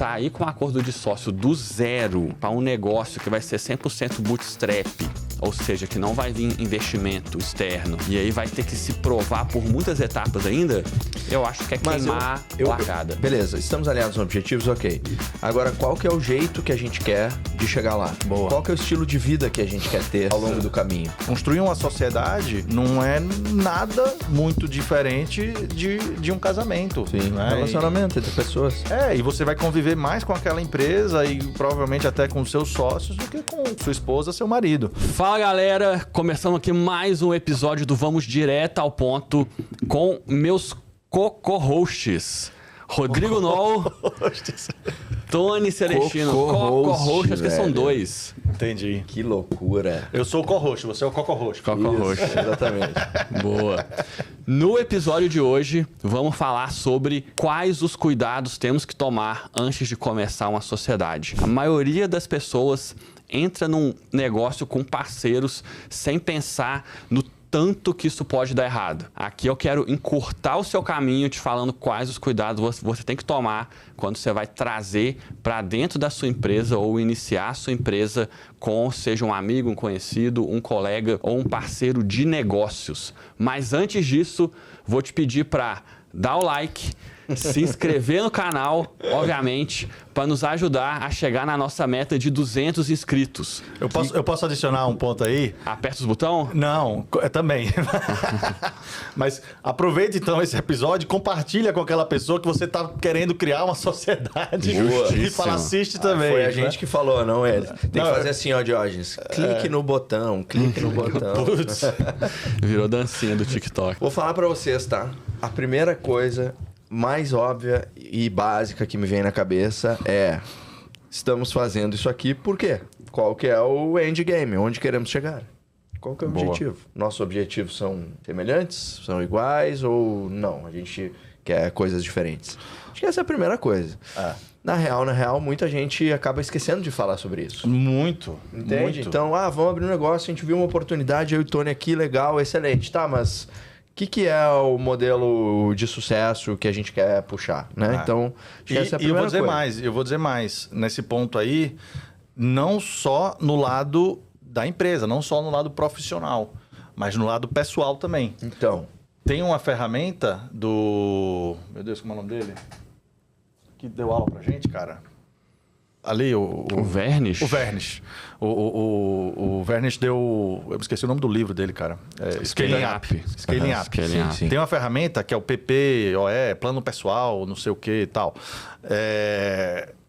sair com um acordo de sócio do zero para um negócio que vai ser 100% bootstrap, ou seja, que não vai vir investimento externo, e aí vai ter que se provar por muitas etapas ainda, eu acho que é queimar largada. Beleza, estamos alinhados nos objetivos, ok. Agora, qual que é o jeito que a gente quer de chegar lá? Boa. Qual que é o estilo de vida que a gente quer ter ao longo do caminho? Construir uma sociedade não é nada muito diferente de um casamento. Sim, né? relacionamento entre pessoas. E você vai conviver mais com aquela empresa e provavelmente até com seus sócios do que com sua esposa, seu marido. Fala, galera, começando aqui mais um episódio do Vamos Direto ao Ponto com meus co-hosts. Rodrigo Noll, Tony Celestino. Co-host, acho que são dois. Entendi. Que loucura. Eu sou o co-host, você é o co-host. Co-host. Exatamente. Boa. No episódio de hoje, vamos falar sobre quais os cuidados temos que tomar antes de começar uma sociedade. A maioria das pessoas entra num negócio com parceiros sem pensar no tanto que isso pode dar errado. Aqui eu quero encurtar o seu caminho te falando quais os cuidados você tem que tomar quando você vai trazer para dentro da sua empresa ou iniciar a sua empresa com, seja um amigo, um conhecido, um colega ou um parceiro de negócios. Mas antes disso, vou te pedir para dar o like, se inscrever no canal, obviamente, para nos ajudar a chegar na nossa meta de 200 inscritos. Eu posso adicionar um ponto aí? Aperta os botões? Não, também. Mas aproveite então esse episódio e compartilha com aquela pessoa que você está querendo criar uma sociedade. E fala, assiste também. Foi a gente que falou, não ele. Tem que fazer assim, ó, Diógenes. Clique no botão, clique no botão. Putz. Virou dancinha do TikTok. Vou falar pra vocês, tá? A primeira coisa mais óbvia e básica que me vem na cabeça é: estamos fazendo isso aqui por quê? Qual que é o endgame? Onde queremos chegar? Qual que é o objetivo? Nossos objetivos são semelhantes? São iguais ou não? A gente quer coisas diferentes. Acho que essa é a primeira coisa. Na real, muita gente acaba esquecendo de falar sobre isso. Muito. Entende? Muito. Então, vamos abrir um negócio, a gente viu uma oportunidade, eu e o Tony aqui, legal, excelente. Tá, mas o que é o modelo de sucesso que a gente quer puxar, né? Então, acho que essa é a primeira coisa. Eu vou dizer mais. Nesse ponto aí, não só no lado da empresa, não só no lado profissional, mas no lado pessoal também. Então, tem uma ferramenta do... Meu Deus, como é o nome dele? Que deu aula pra gente, cara. Ali, o Vernish? O Vernish. O Vernish deu... Eu esqueci o nome do livro dele, cara. Scaling Up. Scaling Up. Scaling Up. Sim. Tem uma ferramenta que é o PPOE, Plano Pessoal, não sei o que e tal.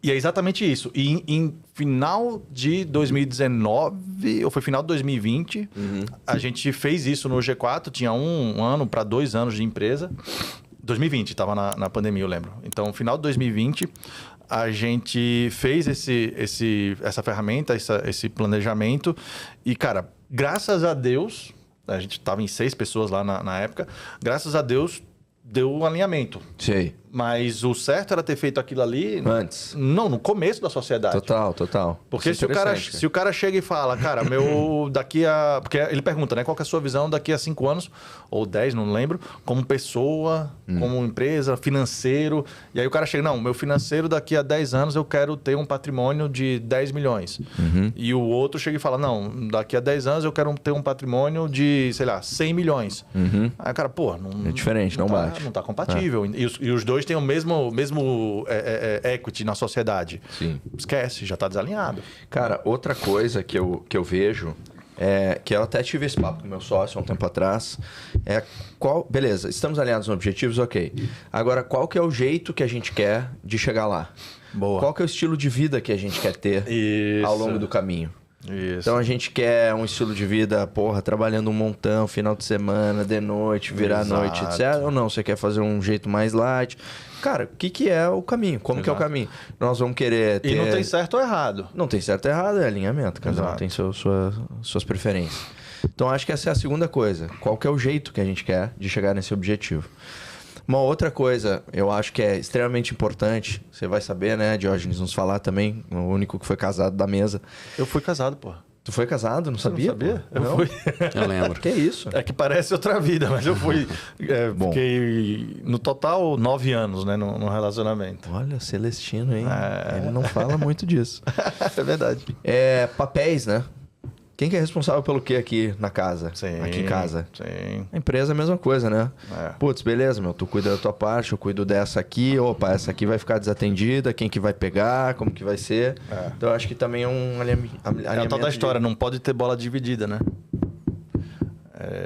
E é exatamente isso. E em final de 2019, ou foi final de 2020, a gente fez isso no G4. Tinha um ano para 2 anos de empresa. 2020, estava na pandemia, eu lembro. Então, final de 2020... a gente fez essa ferramenta, esse planejamento. E, cara, graças a Deus, a gente estava em 6 pessoas lá na época, graças a Deus deu um alinhamento. sei. Mas o certo era ter feito aquilo ali... Antes. Não, no começo da sociedade. Total. Porque Isso é se o cara chega e fala, cara, daqui a... Porque ele pergunta, né? Qual que é a sua visão daqui a 5 anos, ou 10, não lembro, como pessoa, como empresa, financeiro. E aí o cara chega, não, meu financeiro daqui a 10 anos eu quero ter um patrimônio de 10 milhões. E o outro chega e fala, não, daqui a 10 anos eu quero ter um patrimônio de, sei lá, 100 milhões. Aí o cara, pô... Não, é diferente, não bate. Não tá compatível. E os dois têm o mesmo equity na sociedade. Sim. Esquece, já tá desalinhado. Cara, outra coisa que eu vejo que eu até tive esse papo com meu sócio há um tempo atrás, beleza, estamos alinhados nos objetivos, ok. Agora, qual que é o jeito que a gente quer de chegar lá? Boa. Qual que é o estilo de vida que a gente quer ter ao longo do caminho? Isso. Então a gente quer um estilo de vida, trabalhando um montão, final de semana, de noite, virar a noite, etc. Ou não, você quer fazer um jeito mais light. Cara, o que é o caminho? Como que é o caminho? Nós vamos querer ter... E não tem certo ou errado. Não tem certo ou errado, é alinhamento. Cada um tem suas preferências. Então acho que essa é a segunda coisa. Qual que é o jeito que a gente quer de chegar nesse objetivo? Uma outra coisa, eu acho que é extremamente importante, você vai saber, né, Diógenes, nos falar também, o único que foi casado da mesa. Eu fui casado, pô. Tu foi casado? Não sabia? Não sabia? Pô? Não? Eu fui. Eu lembro. Que isso? É que parece outra vida, mas eu fui. Bom. Fiquei, no total, 9 anos, né, no relacionamento. Olha, Celestino, hein? Ele não fala muito disso. É verdade. Papéis, né? Quem que é responsável pelo que aqui na casa? Sim. Aqui em casa. Sim. A empresa é a mesma coisa, né? É. Putz, beleza, meu. Tu cuida da tua parte, eu cuido dessa aqui. Opa, essa aqui vai ficar desatendida. Quem que vai pegar? Como que vai ser? Então, eu acho que também é um alinhamento. É a tal da história, não pode ter bola dividida, né?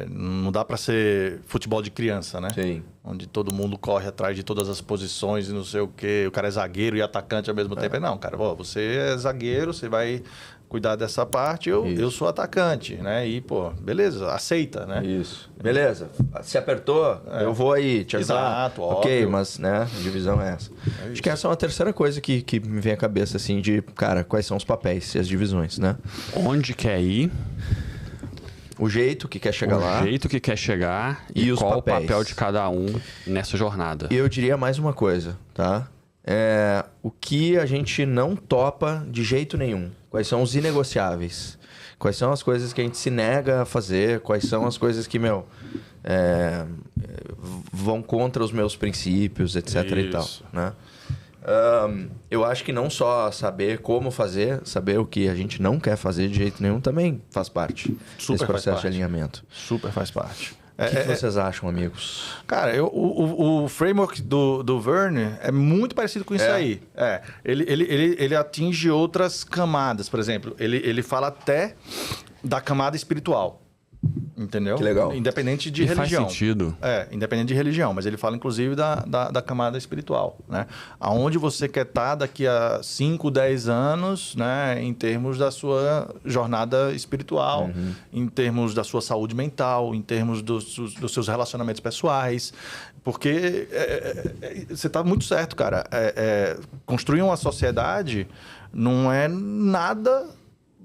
Não dá pra ser futebol de criança, né? Sim. Onde todo mundo corre atrás de todas as posições e não sei o quê. O cara é zagueiro e atacante ao mesmo tempo. Não, cara, você é zagueiro, você vai cuidar dessa parte, eu sou atacante, né? E, pô, beleza, aceita, né? Isso. Beleza. Se apertou, eu vou aí te ajudar. Exato, ok, óbvio. mas, né, a divisão é essa. Acho que essa é uma terceira coisa que me vem à cabeça, assim, de, cara, quais são os papéis e as divisões, né? Onde quer ir, O jeito que quer chegar lá. o jeito que quer chegar E e os qual papéis. o papel de cada um nessa jornada. E eu diria mais uma coisa, tá? O que a gente não topa de jeito nenhum. Quais são os inegociáveis? Quais são as coisas que a gente se nega a fazer? Quais são as coisas que, vão contra os meus princípios, etc. e tal, Isso. né? Eu acho que não só saber como fazer, saber o que a gente não quer fazer de jeito nenhum também faz parte Super desse faz processo de parte. alinhamento. Super faz parte. O que vocês acham, amigos? Cara, o framework do Verne é muito parecido com isso aí. Ele atinge outras camadas. Por exemplo, ele fala até da camada espiritual. Entendeu? Que legal. Independente de E religião. faz sentido. Independente de religião. Mas ele fala, inclusive, da camada espiritual. Né? Aonde você quer estar daqui a 5, 10 anos, né? Em termos da sua jornada espiritual, em termos da sua saúde mental, em termos dos seus relacionamentos pessoais. Porque você está muito certo, cara. Construir uma sociedade não é nada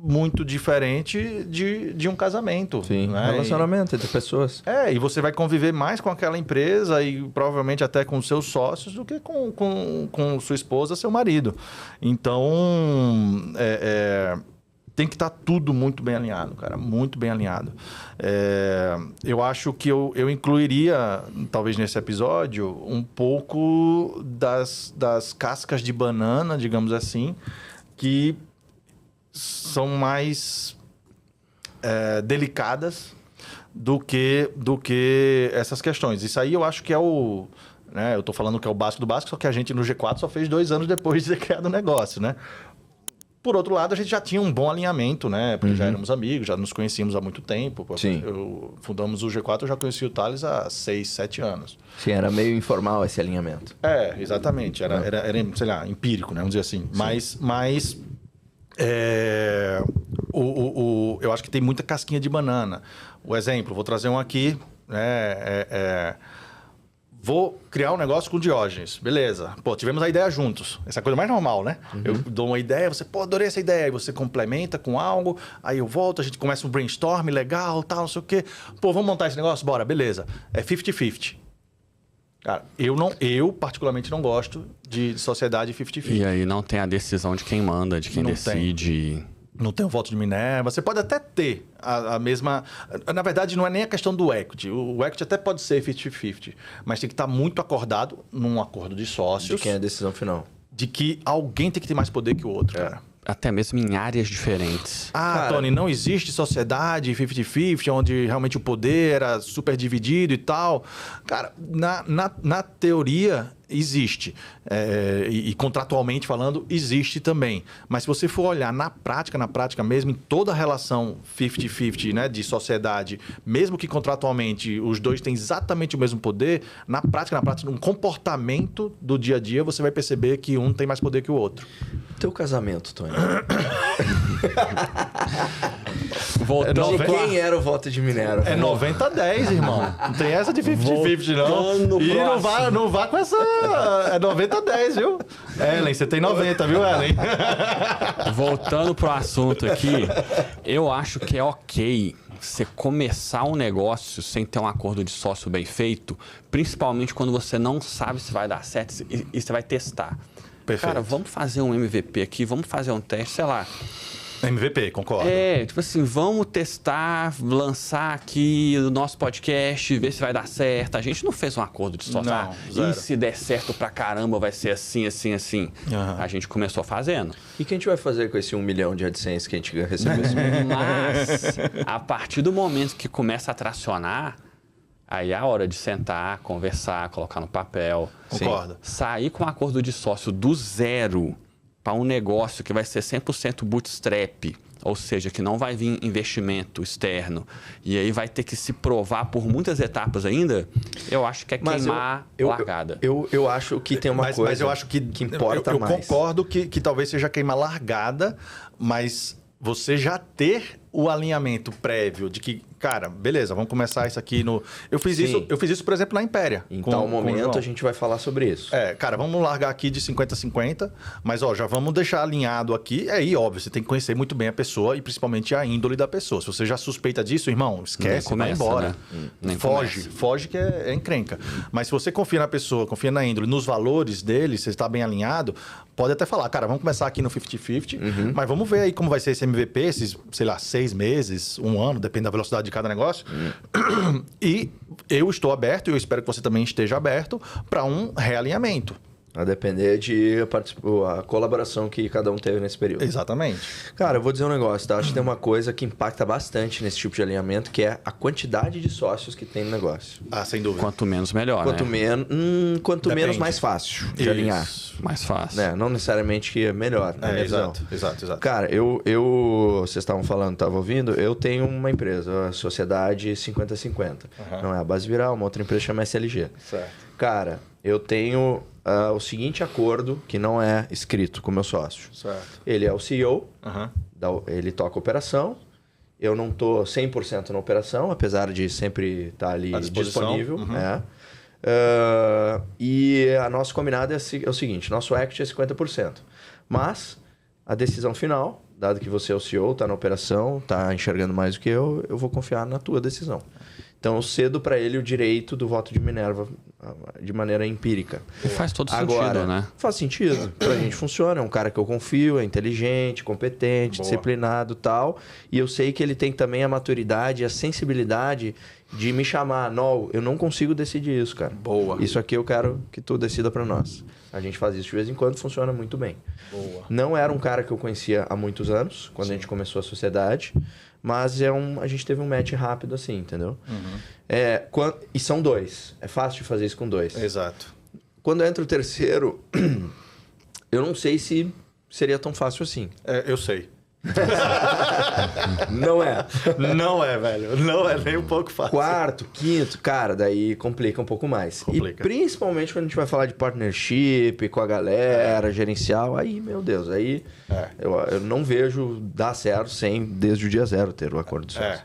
muito diferente de um casamento. Sim, né? relacionamento entre pessoas. E você vai conviver mais com aquela empresa e provavelmente até com seus sócios do que com sua esposa, seu marido. Então, tem que estar tudo muito bem alinhado, cara. Muito bem alinhado. Eu acho que eu incluiria, talvez nesse episódio, um pouco das cascas de banana, digamos assim, que são mais delicadas do que essas questões. Isso aí eu acho que é o... Né, eu estou falando que é o básico do básico, só que a gente no G4 só fez 2 anos depois de ter criado o negócio, né? Por outro lado, a gente já tinha um bom alinhamento, né? Porque já éramos amigos, já nos conhecíamos há muito tempo. Sim. Fundamos o G4, eu já conheci o Thales há 6, 7 anos. Sim, era meio informal esse alinhamento. Exatamente. Era, sei lá, empírico, né? Vamos dizer assim. Mas eu acho que tem muita casquinha de banana. O exemplo, vou trazer um aqui, né? Vou criar um negócio com o Diógenes. Beleza. Pô, tivemos a ideia juntos. Essa é a coisa mais normal, né? Eu dou uma ideia, você, adorei essa ideia. Aí você complementa com algo, aí eu volto, a gente começa um brainstorm legal, tal, não sei o quê. Pô, vamos montar esse negócio? Bora, beleza. É 50-50. Cara, eu particularmente não gosto de sociedade 50-50. E aí não tem a decisão de quem manda, de quem Não decide. Não tem o voto de Minerva. Você pode até ter a mesma... Na verdade, não é nem a questão do equity. O equity até pode ser 50-50. Mas tem que estar muito acordado num acordo de sócios. De quem é a decisão final. De que alguém tem que ter mais poder que o outro, cara. Até mesmo em áreas diferentes. Cara, Tony, não existe sociedade 50-50, onde realmente o poder era super dividido e tal. Cara, na teoria existe. E contratualmente falando, existe também. Mas se você for olhar na prática mesmo, em toda a relação 50-50, né, de sociedade, mesmo que contratualmente os dois têm exatamente o mesmo poder, na prática, no comportamento do dia a dia, você vai perceber que um tem mais poder que o outro. Teu casamento, Tony. Voltando De quem era o voto de Minerva? É 90-10, irmão. Não tem essa de 50-50, não. E não vá com essa... É 90-10, viu? Ellen, você tem 90, viu, Ellen? Voltando pro assunto aqui, eu acho que é ok você começar um negócio sem ter um acordo de sócio bem feito, principalmente quando você não sabe se vai dar certo e você vai testar. Perfeito. Cara, vamos fazer um MVP aqui, vamos fazer um teste, sei lá. MVP, concordo. Tipo assim, vamos testar, lançar aqui o nosso podcast, ver se vai dar certo. A gente não fez um acordo de sócio. Não, E zero. se der certo pra caramba, vai ser assim, assim, assim. A gente começou fazendo. E o que a gente vai fazer com esse 1 milhão de AdSense que a gente recebeu? Mas, a partir do momento que começa a tracionar, aí é a hora de sentar, conversar, colocar no papel. Concordo. Sair com um acordo de sócio do zero para um negócio que vai ser 100% bootstrap, ou seja, que não vai vir investimento externo, e aí vai ter que se provar por muitas etapas ainda, eu acho que é queimar largada. Eu acho que tem uma coisa mas eu acho que importa eu mais. concordo que talvez seja queimar largada, mas você já ter o alinhamento prévio de que, cara, beleza, vamos começar isso aqui no... Eu fiz isso, por exemplo, na Impéria. Em tal momento a gente vai falar sobre isso. Cara, vamos largar aqui de 50-50, mas já vamos deixar alinhado aqui. Aí, óbvio, você tem que conhecer muito bem a pessoa e principalmente a índole da pessoa. Se você já suspeita disso, irmão, esquece, vai embora. Né? Foge que é encrenca. Mas se você confia na pessoa, confia na índole, nos valores dele, você está bem alinhado, pode até falar, cara, vamos começar aqui no 50-50, mas vamos ver aí como vai ser esse MVP, esses, sei lá, 6 meses, 1 ano, depende da velocidade de cada negócio. E eu estou aberto, e eu espero que você também esteja aberto para um realinhamento. A depender de a colaboração que cada um teve nesse período. Exatamente. Cara, eu vou dizer um negócio, tá? Acho que tem uma coisa que impacta bastante nesse tipo de alinhamento, que é a quantidade de sócios que tem no negócio. Sem dúvida. Quanto menos, melhor, Quanto né? Quanto menos, mais fácil de alinhar. Mais fácil. Né? Não necessariamente que é melhor, na minha visão. Exato. Cara, vocês estavam falando, estava ouvindo, eu tenho uma empresa, a Sociedade 50-50. Não é a Base Viral, uma outra empresa chama SLG. Certo. Cara, eu tenho o seguinte acordo, que não é escrito com meu sócio. Certo. Ele é o CEO, ele toca a operação, eu não estou 100% na operação, apesar de sempre estar ali disponível. E a nosso combinado é o seguinte, nosso equity é 50%. Mas a decisão final, dado que você é o CEO, está na operação, está enxergando mais do que eu vou confiar na tua decisão. Então, eu cedo para ele o direito do voto de Minerva de maneira empírica. E faz todo sentido, né? Faz sentido. Pra gente funciona. É um cara que eu confio, é inteligente, competente, disciplinado e tal. E eu sei que ele tem também a maturidade e a sensibilidade de me chamar. Não, eu não consigo decidir isso, cara. Boa. Isso aqui eu quero que tu decida para nós. A gente faz isso de vez em quando, funciona muito bem. Boa. Não era um cara que eu conhecia há muitos anos, quando a gente começou a sociedade. Mas a gente teve um match rápido assim, entendeu? E são 2. É fácil de fazer isso com 2. Exato. Quando entra o terceiro, eu não sei se seria tão fácil assim. Eu sei. Não é. Não é, velho. Não é nem um pouco fácil. Quarto, quinto, cara, daí complica um pouco mais. Complica. E principalmente quando a gente vai falar de partnership com a galera, gerencial, aí, meu Deus, aí eu não vejo dar certo sem, desde o dia zero, ter o acordo de sócio.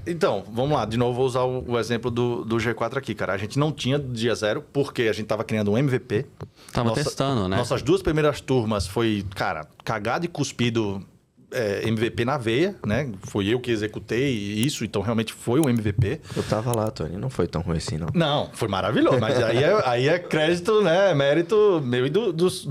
Então, vamos lá. De novo, vou usar o exemplo do G4 aqui, cara. A gente não tinha dia zero porque a gente tava criando um MVP. Tava testando, né? Nossas 2 primeiras turmas foi, cara, cagado e cuspido MVP na veia, né? Foi eu que executei isso, então realmente foi um MVP. Eu tava lá, Tony, não foi tão ruim assim, não. Não, foi maravilhoso, mas aí é crédito, né? Mérito meu e dos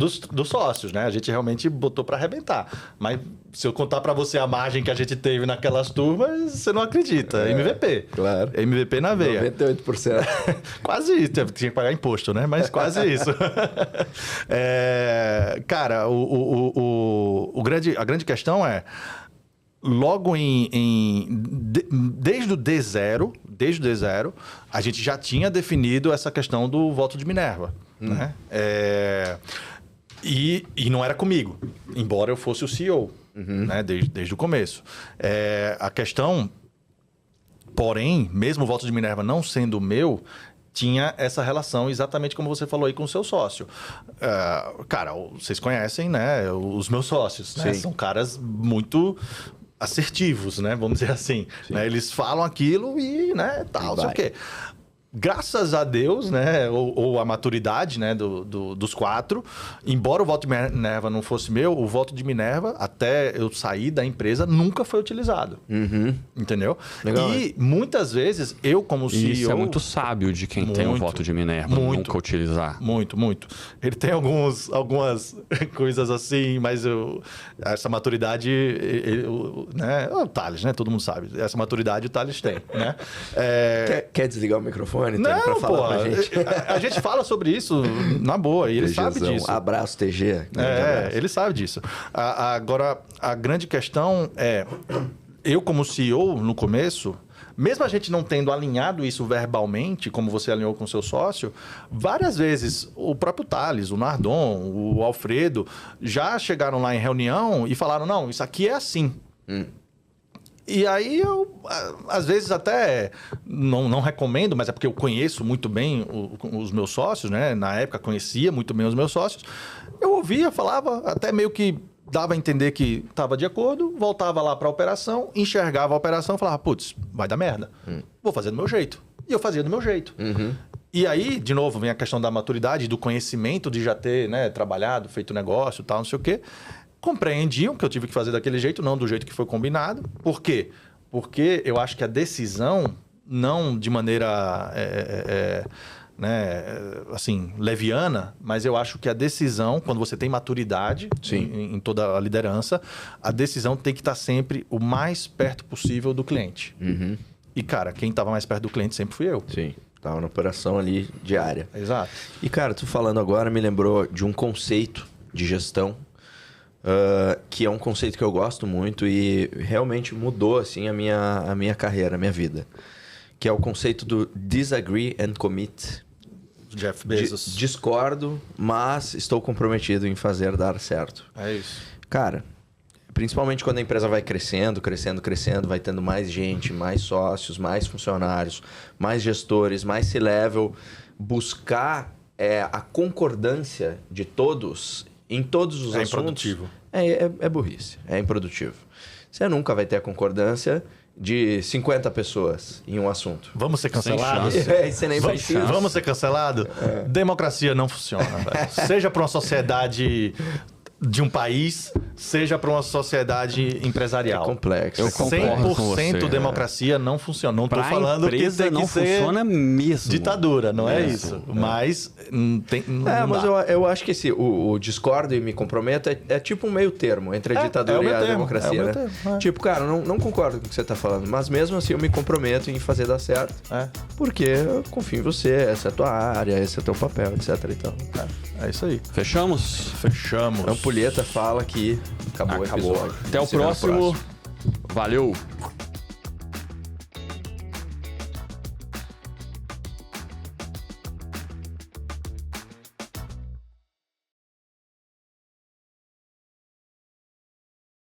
sócios, né? A gente realmente botou para arrebentar. Mas se eu contar para você a margem que a gente teve naquelas turmas, você não acredita. MVP. Claro. MVP na veia. 98%. Quase isso. Tinha que pagar imposto, né? Mas quase isso. Cara, a grande questão é logo desde o D0, a gente já tinha definido essa questão do voto de Minerva, né? E não era comigo, embora eu fosse o CEO, né? Desde o começo. A questão, porém, mesmo o voto de Minerva não sendo meu, tinha essa relação exatamente como você falou aí com o seu sócio. Cara, vocês conhecem, né? Os meus sócios, né? São caras muito assertivos, né? Vamos dizer assim. Né? Eles falam aquilo e, né, tal, não sei o quê. graças a Deus, né, ou a maturidade, né, dos 4, embora o voto de Minerva não fosse meu, o voto de Minerva, até eu sair da empresa, nunca foi utilizado. Entendeu? Legal, e muitas vezes, eu como CEO... Isso é muito sábio de quem tem o voto de Minerva, nunca utilizar. Muito. Ele tem algumas coisas assim, mas essa maturidade, né, o Thales, né, todo mundo sabe, essa maturidade o Thales tem, né? Quer desligar o microfone? Não, pra falar com a gente? A gente fala sobre isso na boa e ele sabe disso. Abraço, TG. Abraço. Ele sabe disso. Agora, a grande questão é, eu como CEO, no começo, mesmo a gente não tendo alinhado isso verbalmente, como você alinhou com o seu sócio, várias vezes o próprio Thales, o Nardon, o Alfredo, já chegaram lá em reunião e falaram, não, isso aqui é assim. E aí eu, às vezes até não recomendo, mas é porque eu conheço muito bem os meus sócios, né? Na época conhecia muito bem os meus sócios. Eu ouvia, falava, até meio que dava a entender que estava de acordo, voltava lá para a operação, enxergava a operação e falava, putz, vai dar merda. Vou fazer do meu jeito. E eu fazia do meu jeito. E aí, de novo, vem a questão da maturidade, do conhecimento de já ter, né, trabalhado, feito negócio e tal, não sei o quê. Compreendiam que eu tive que fazer daquele jeito, não do jeito que foi combinado. Por quê? Porque eu acho que a decisão, não de maneira né, assim, leviana, mas eu acho que a decisão, quando você tem maturidade em toda a liderança, a decisão tem que estar sempre o mais perto possível do cliente. E, cara, quem estava mais perto do cliente sempre fui eu. Sim. Tava na operação ali diária. Exato. E, cara, tu falando agora me lembrou de um conceito de gestão que é um conceito que eu gosto muito e realmente mudou assim, a minha carreira, a minha vida. Que é o conceito do disagree and commit. Jeff Bezos. Discordo, mas estou comprometido em fazer dar certo. É isso. Cara, principalmente quando a empresa vai crescendo, vai tendo mais gente, mais sócios, mais funcionários, mais gestores, mais C-level, buscar a concordância de todos em todos os assuntos... improdutivo. É burrice, é improdutivo. Você nunca vai ter a concordância de 50 pessoas em um assunto. Vamos ser cancelados? Você nem faz isso. Vamos ser cancelados? Democracia não funciona, velho. Seja para uma sociedade de um país, seja para uma sociedade empresarial. É complexo. Eu concordo com 100% você. democracia não funciona. Não estou Pra falando que empresa tem que não ser funciona mesmo. ditadura, não é isso. Mas não mas dá. eu acho que o discordo e me comprometo é tipo um meio termo entre a ditadura e a democracia, né? Tipo, cara, não concordo com o que você está falando, mas mesmo assim eu me comprometo em fazer dar certo. Porque eu confio em você, essa é a tua área, esse é o teu papel, etc. e tal. É isso aí. Fechamos? Fechamos. Ampulheta fala que acabou o episódio. Até o Se vê no próximo. Valeu!